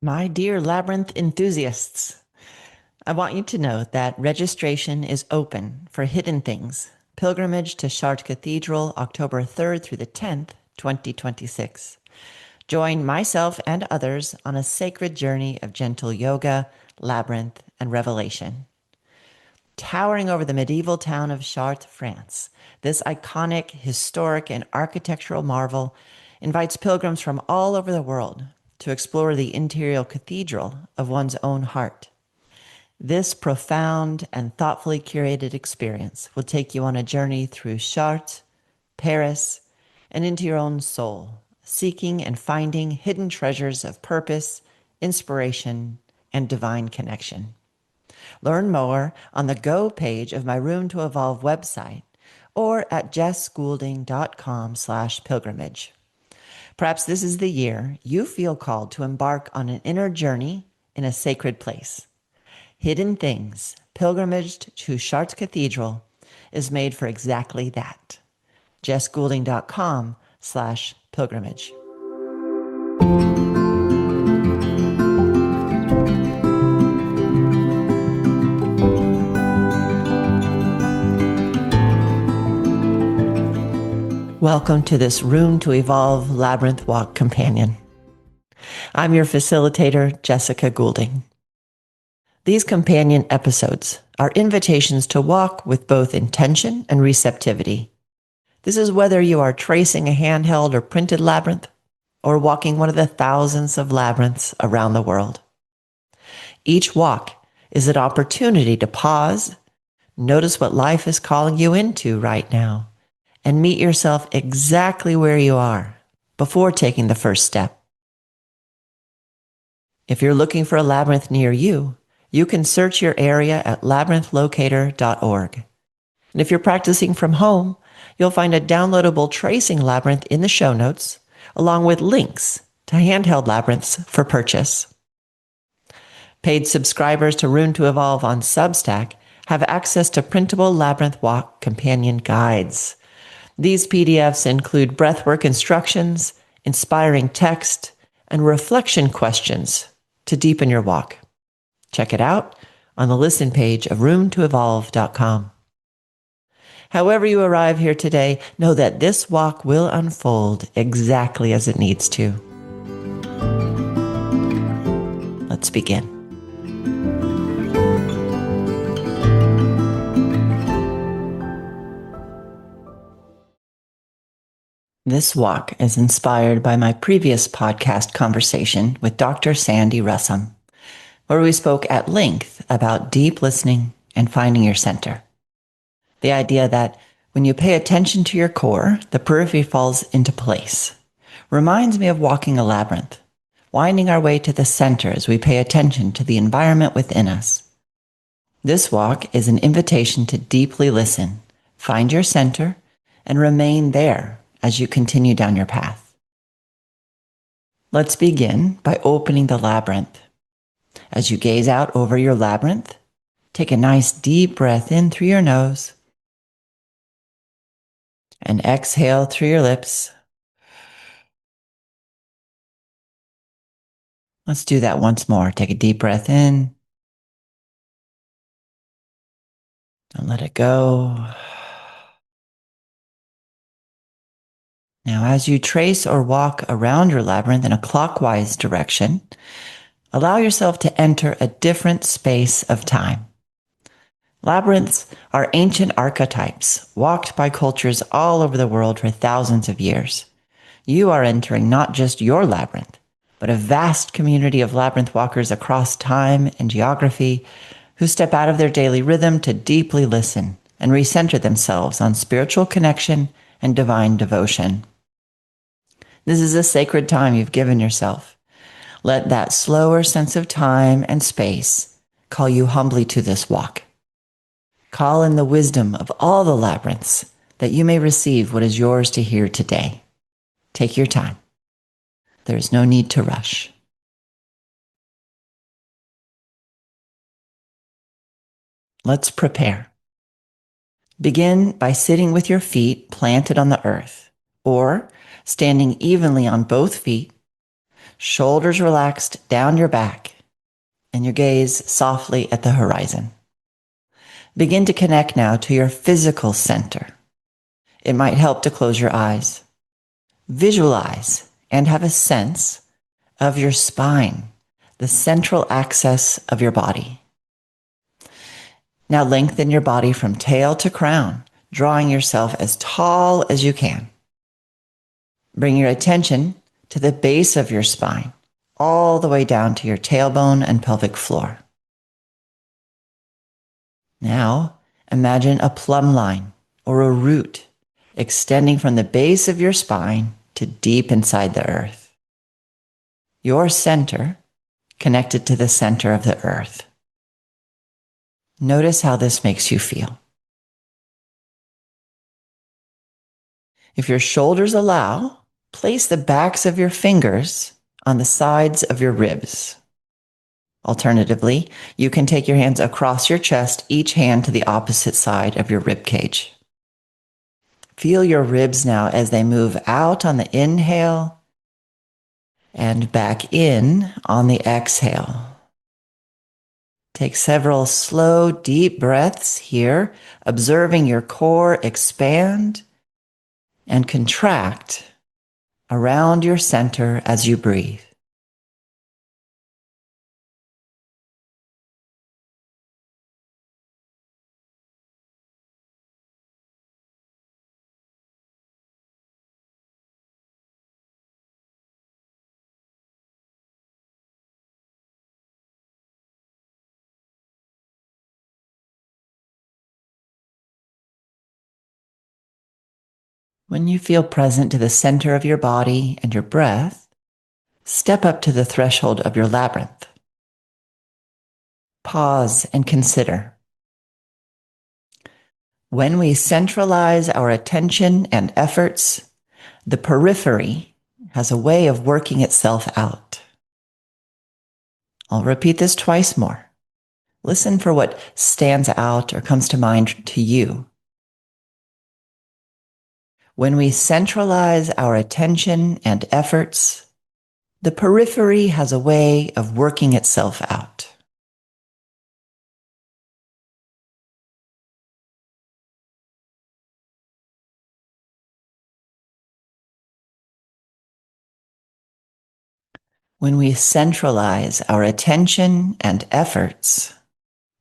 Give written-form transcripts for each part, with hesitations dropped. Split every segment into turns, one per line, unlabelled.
My dear Labyrinth enthusiasts, I want you to know that registration is open for Hidden Things, pilgrimage to Chartres Cathedral, October 3rd through the 10th, 2026. Join myself and others on a sacred journey of gentle yoga, labyrinth, and revelation. Towering over the medieval town of Chartres, France, this iconic, historic, and architectural marvel invites pilgrims from all over the world to explore the interior cathedral of one's own heart. This profound and thoughtfully curated experience will take you on a journey through Chartres, Paris, and into your own soul, seeking and finding hidden treasures of purpose, inspiration, and divine connection. Learn more on the Go page of my Room to Evolve website or at jessgoulding.com/pilgrimage. Perhaps this is the year you feel called to embark on an inner journey in a sacred place. Hidden Things, Pilgrimage to Chartres Cathedral is made for exactly that. jessgoulding.com/pilgrimage. Welcome to this Room to Evolve Labyrinth Walk Companion. I'm your facilitator, Jessica Goulding. These companion episodes are invitations to walk with both intention and receptivity. This is whether you are tracing a handheld or printed labyrinth or walking one of the thousands of labyrinths around the world. Each walk is an opportunity to pause, notice what life is calling you into right now, and meet yourself exactly where you are before taking the first step. If you're looking for a labyrinth near you, you can search your area at labyrinthlocator.org. And if you're practicing from home, you'll find a downloadable tracing labyrinth in the show notes, along with links to handheld labyrinths for purchase. Paid subscribers to Room to Evolve on Substack have access to printable Labyrinth Walk companion guides. These PDFs include breathwork instructions, inspiring text, and reflection questions to deepen your walk. Check it out on the listen page of roomtoevolve.com. However you arrive here today, know that this walk will unfold exactly as it needs to. Let's begin. This walk is inspired by my previous podcast conversation with Dr. Sandi Russom, where we spoke at length about deep listening and finding your center. The idea that when you pay attention to your core, the periphery falls into place reminds me of walking a labyrinth, winding our way to the center as we pay attention to the environment within us. This walk is an invitation to deeply listen, find your center, and remain there as you continue down your path. Let's begin by opening the labyrinth. As you gaze out over your labyrinth, take a nice deep breath in through your nose and exhale through your lips. Let's do that once more. Take a deep breath in and let it go. Now, as you trace or walk around your labyrinth in a clockwise direction, allow yourself to enter a different space of time. Labyrinths are ancient archetypes walked by cultures all over the world for thousands of years. You are entering not just your labyrinth, but a vast community of labyrinth walkers across time and geography who step out of their daily rhythm to deeply listen and recenter themselves on spiritual connection and divine devotion. This is a sacred time you've given yourself. Let that slower sense of time and space call you humbly to this walk. Call in the wisdom of all the labyrinths that you may receive what is yours to hear today. Take your time. There is no need to rush. Let's prepare. Begin by sitting with your feet planted on the earth, or standing evenly on both feet, shoulders relaxed down your back, and your gaze softly at the horizon. Begin to connect now to your physical center. It might help to close your eyes. Visualize and have a sense of your spine, the central axis of your body. Now lengthen your body from tail to crown, drawing yourself as tall as you can. Bring your attention to the base of your spine, all the way down to your tailbone and pelvic floor. Now, imagine a plumb line or a root extending from the base of your spine to deep inside the earth. Your center connected to the center of the earth. Notice how this makes you feel. If your shoulders allow, place the backs of your fingers on the sides of your ribs. Alternatively, you can take your hands across your chest, each hand to the opposite side of your rib cage. Feel your ribs now as they move out on the inhale and back in on the exhale. Take several slow, deep breaths here, observing your core expand and contract around your center as you breathe. When you feel present to the center of your body and your breath, step up to the threshold of your labyrinth. Pause and consider. When we centralize our attention and efforts, the periphery has a way of working itself out. I'll repeat this twice more. Listen for what stands out or comes to mind to you. When we centralize our attention and efforts, the periphery has a way of working itself out. When we centralize our attention and efforts,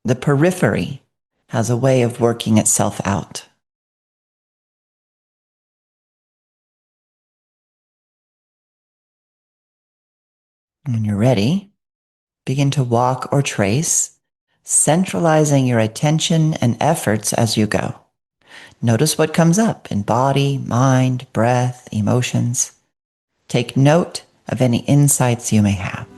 the periphery has a way of working itself out. When you're ready, begin to walk or trace, centralizing your attention and efforts as you go. Notice what comes up in body, mind, breath, emotions. Take note of any insights you may have.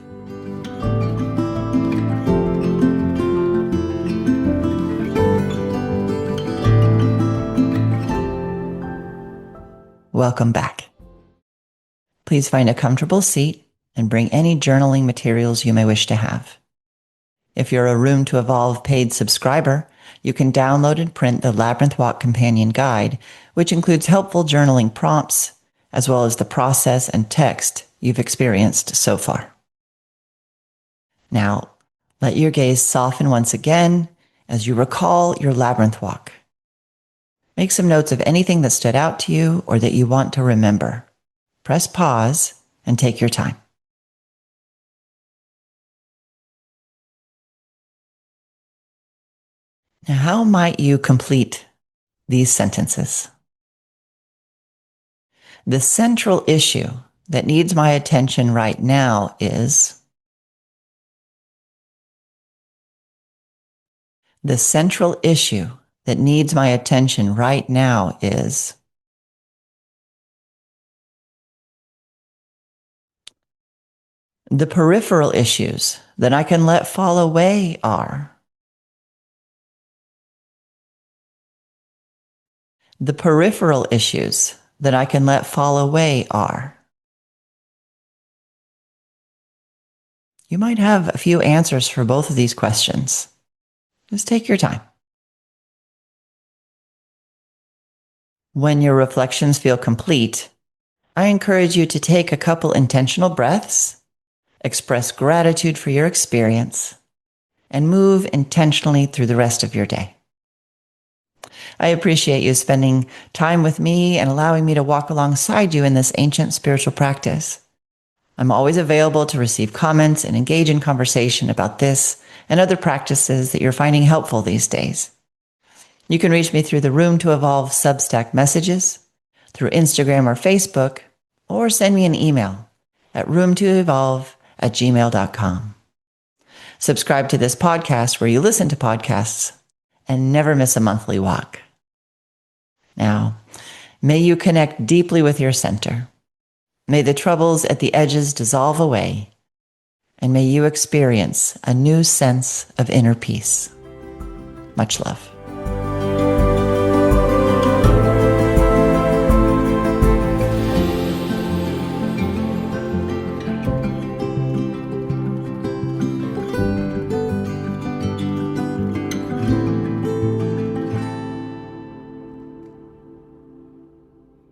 Welcome back. Please find a comfortable seat and bring any journaling materials you may wish to have. If you're a Room to Evolve paid subscriber, you can download and print the Labyrinth Walk Companion Guide, which includes helpful journaling prompts, as well as the process and text you've experienced so far. Now, let your gaze soften once again as you recall your labyrinth walk. Make some notes of anything that stood out to you or that you want to remember. Press pause and take your time. Now, how might you complete these sentences? The central issue that needs my attention right now is. The central issue that needs my attention right now is. The peripheral issues that I can let fall away are. The peripheral issues that I can let fall away are. You might have a few answers for both of these questions. Just take your time. When your reflections feel complete, I encourage you to take a couple intentional breaths express gratitude for your experience, and move intentionally through the rest of your day. I appreciate you spending time with me and allowing me to walk alongside you in this ancient spiritual practice. I'm always available to receive comments and engage in conversation about this and other practices that you're finding helpful these days. You can reach me through the Room to Evolve Substack messages, through Instagram or Facebook, or send me an email at roomtoevolve@gmail.com. Subscribe to this podcast where you listen to podcasts and never miss a monthly walk. Now, may you connect deeply with your center. May the troubles at the edges dissolve away, and may you experience a new sense of inner peace. Much love.